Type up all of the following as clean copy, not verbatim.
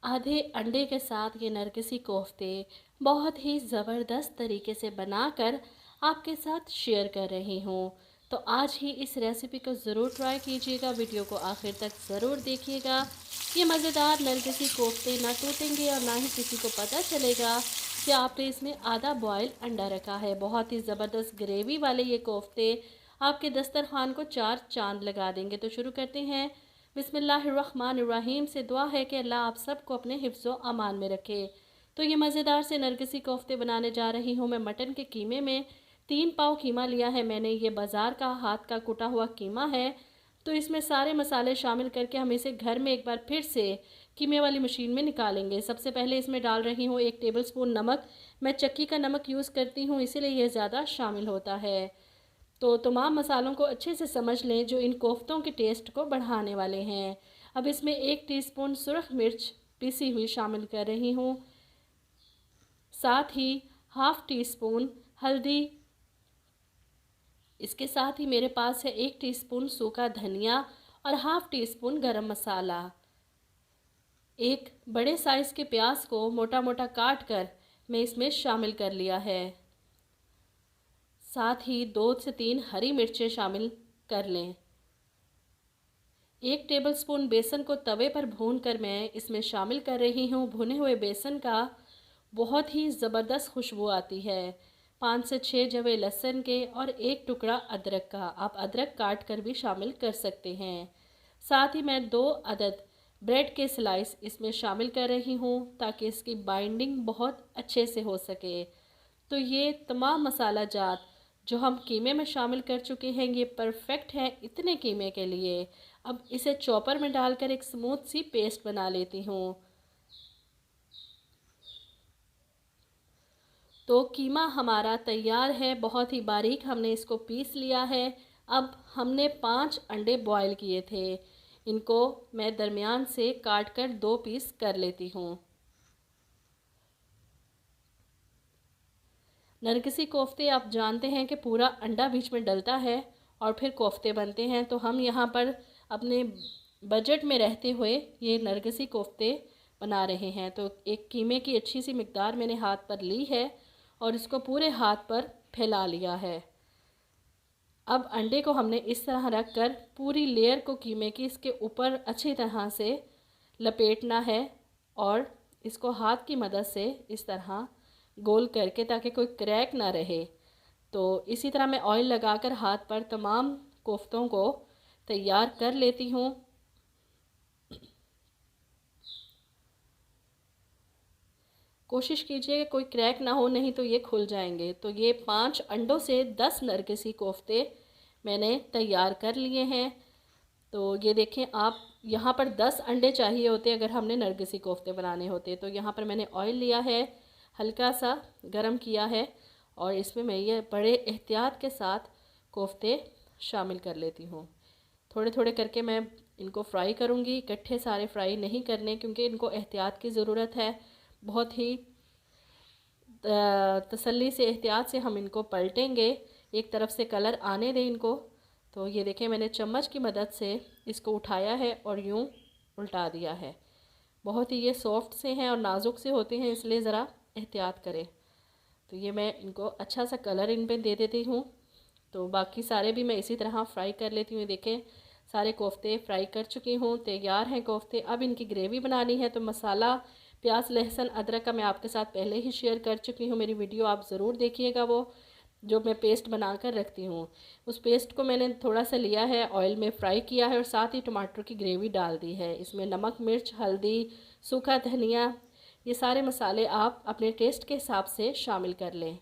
आधे अंडे के साथ ये नरगिसी कोफ्ते बहुत ही ज़बरदस्त तरीके से बनाकर आपके साथ शेयर कर रही हूँ। तो आज ही इस रेसिपी को ज़रूर ट्राई कीजिएगा, वीडियो को आखिर तक ज़रूर देखिएगा। ये मज़ेदार नरगिसी कोफ्ते ना टूटेंगे और ना ही किसी को पता चलेगा कि आपने इसमें आधा बॉयल अंडा रखा है। बहुत ही ज़बरदस्त ग्रेवी वाले ये कोफ्ते आपके दस्तरखान को चार चांद लगा देंगे। तो शुरू करते हैं। बिस्मिल्लाहिर्रहमानिर्रहीम से दुआ है कि अल्लाह आप सबको अपने हिफ्ज़ व अमान में रखे। तो ये मज़ेदार से नरगिसी कोफ्ते बनाने जा रही हूँ मैं मटन के कीमे में। 3 पाव कीमा लिया है मैंने, ये बाज़ार का हाथ का कुटा हुआ कीमा है। तो इसमें सारे मसाले शामिल करके हम इसे घर में एक बार फिर से कीमे वाली मशीन में निकालेंगे। सबसे पहले इसमें डाल रही हूँ 1 टेबलस्पून नमक। मैं चक्की का नमक यूज़ करती हूँ, इसीलिए यह ज़्यादा शामिल होता है। तो तमाम मसालों को अच्छे से समझ लें जो इन कोफ्तों के टेस्ट को बढ़ाने वाले हैं। अब इसमें 1 टीस्पून सुरख मिर्च पिसी हुई शामिल कर रही हूँ। साथ ही हाफ़ टी स्पून हल्दी। इसके साथ ही मेरे पास है 1 टीस्पून सूखा धनिया और हाफ़ टी स्पून गरम मसाला। एक बड़े साइज़ के प्याज को मोटा मोटा काट कर मैं इसमें शामिल कर लिया है। साथ ही 2 से 3 हरी मिर्चें शामिल कर लें। 1 टेबलस्पून बेसन को तवे पर भूनकर मैं इसमें शामिल कर रही हूँ। भुने हुए बेसन का बहुत ही ज़बरदस्त खुशबू आती है। 5 से 6 जवे लहसुन के और 1 टुकड़ा अदरक का, आप अदरक काट कर भी शामिल कर सकते हैं। साथ ही मैं 2 अदद ब्रेड के स्लाइस इसमें शामिल कर रही हूँ ताकि इसकी बाइंडिंग बहुत अच्छे से हो सके। तो ये तमाम मसाला जात जो हम कीमे में शामिल कर चुके हैं ये परफेक्ट है इतने कीमे के लिए। अब इसे चॉपर में डालकर एक स्मूथ सी पेस्ट बना लेती हूँ। तो कीमा हमारा तैयार है, बहुत ही बारीक हमने इसको पीस लिया है। अब हमने 5 अंडे बॉयल किए थे, इनको मैं दरमियान से काट कर 2 पीस कर लेती हूँ। नरगिसी कोफ्ते आप जानते हैं कि पूरा अंडा बीच में डलता है और फिर कोफ्ते बनते हैं। तो हम यहाँ पर अपने बजट में रहते हुए ये नरगिसी कोफ्ते बना रहे हैं। तो एक कीमे की अच्छी सी मिकदार मैंने हाथ पर ली है और इसको पूरे हाथ पर फैला लिया है। अब अंडे को हमने इस तरह रख कर पूरी लेयर को कीमे की इसके ऊपर अच्छी तरह से लपेटना है और इसको हाथ की मदद से इस तरह गोल करके ताकि कोई क्रैक ना रहे। तो इसी तरह मैं ऑयल लगाकर हाथ पर तमाम कोफ्तों को तैयार कर लेती हूँ। कोशिश कीजिए कोई क्रैक ना हो, नहीं तो ये खुल जाएंगे। तो ये 5 अंडों से 10 नरगिसी कोफ्ते मैंने तैयार कर लिए हैं। तो ये देखें आप, यहाँ पर 10 अंडे चाहिए होते अगर हमने नरगिसी कोफ्ते बनाने होते। तो यहाँ पर मैंने ऑयल लिया है, हल्का सा गरम किया है और इसमें मैं ये बड़े एहतियात के साथ कोफ्ते शामिल कर लेती हूँ। थोड़े थोड़े करके मैं इनको फ्राई करूँगी, इकट्ठे सारे फ्राई नहीं करने क्योंकि इनको एहतियात की ज़रूरत है। बहुत ही तसल्ली से एहतियात से हम इनको पलटेंगे, एक तरफ से कलर आने दें इनको। तो ये देखें मैंने चम्मच की मदद से इसको उठाया है और यूँ उल्टा दिया है। बहुत ही ये सॉफ्ट से हैं और नाजुक से होते हैं, इसलिए ज़रा एहतियात करें। तो ये मैं इनको अच्छा सा कलर इन पे दे देती हूँ। तो बाकी सारे भी मैं इसी तरह फ्राई कर लेती हूँ। देखें सारे कोफ्ते फ्राई कर चुकी हूँ, तैयार हैं कोफ्ते। अब इनकी ग्रेवी बनानी है। तो मसाला प्याज लहसुन अदरक का मैं आपके साथ पहले ही शेयर कर चुकी हूँ, मेरी वीडियो आप ज़रूर देखिएगा। वो जो मैं पेस्ट बना कर रखती हूँ उस पेस्ट को मैंने थोड़ा सा लिया है, ऑयल में फ्राई किया है और साथ ही टमाटर की ग्रेवी डाल दी है। इसमें नमक मिर्च हल्दी सूखा धनिया ये सारे मसाले आप अपने टेस्ट के हिसाब से शामिल कर लें।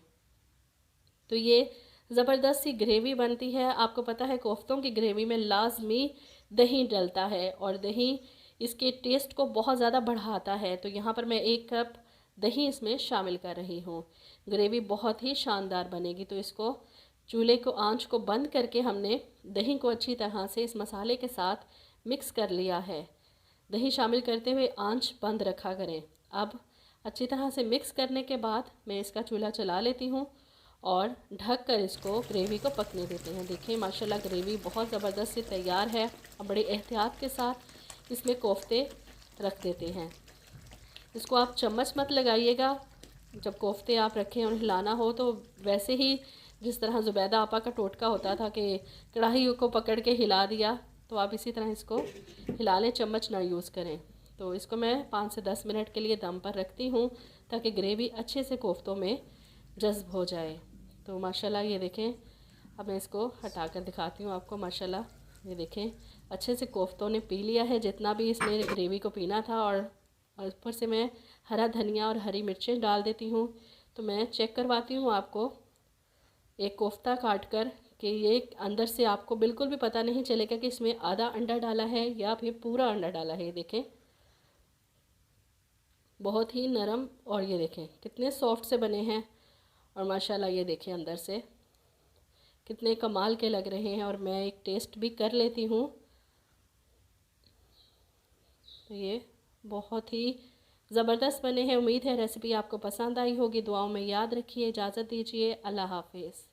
तो ये ज़बरदस्त सी ग्रेवी बनती है। आपको पता है कोफ्तों की ग्रेवी में लाजमी दही डलता है और दही इसके टेस्ट को बहुत ज़्यादा बढ़ाता है। तो यहाँ पर मैं 1 कप दही इसमें शामिल कर रही हूँ। ग्रेवी बहुत ही शानदार बनेगी। तो इसको चूल्हे को आंच को बंद करके हमने दही को अच्छी तरह से इस मसाले के साथ मिक्स कर लिया है। दही शामिल करते हुए आंच बंद रखा करें। अब अच्छी तरह से मिक्स करने के बाद मैं इसका चूल्हा चला लेती हूँ और ढक कर इसको ग्रेवी को पकने देते हैं। देखिए माशाल्लाह ग्रेवी बहुत ज़बरदस्त से तैयार है। अब बड़े एहतियात के साथ इसमें कोफ्ते रख देते हैं। इसको आप चम्मच मत लगाइएगा जब कोफ्ते आप रखें और हिलाना हो तो वैसे ही जिस तरह ज़ुबैदा आपा का टोटका होता था कि कढ़ाई को पकड़ के हिला दिया, तो आप इसी तरह इसको हिला लें, चम्मच ना यूज़ करें। तो इसको मैं 5 से 10 मिनट के लिए दम पर रखती हूँ ताकि ग्रेवी अच्छे से कोफ्तों में जज्ब हो जाए। तो माशाल्लाह ये देखें, अब मैं इसको हटा कर दिखाती हूँ आपको। माशाल्लाह ये देखें अच्छे से कोफ्तों ने पी लिया है जितना भी इसमें ग्रेवी को पीना था। और ऊपर से मैं हरा धनिया और हरी मिर्चें डाल देती हूँ। तो मैं चेक करवाती हूँ आपको एक कोफ्ता काट कर कि ये अंदर से आपको बिल्कुल भी पता नहीं चलेगा कि इसमें आधा अंडा डाला है या फिर पूरा अंडा डाला है। ये देखें बहुत ही नरम, और ये देखें कितने सॉफ्ट से बने हैं। और माशाल्लाह ये देखें अंदर से कितने कमाल के लग रहे हैं। और मैं एक टेस्ट भी कर लेती हूँ। तो ये बहुत ही ज़बरदस्त बने हैं। उम्मीद है रेसिपी आपको पसंद आई होगी। दुआओं में याद रखिए। इजाज़त दीजिए। अल्लाह हाफिज़।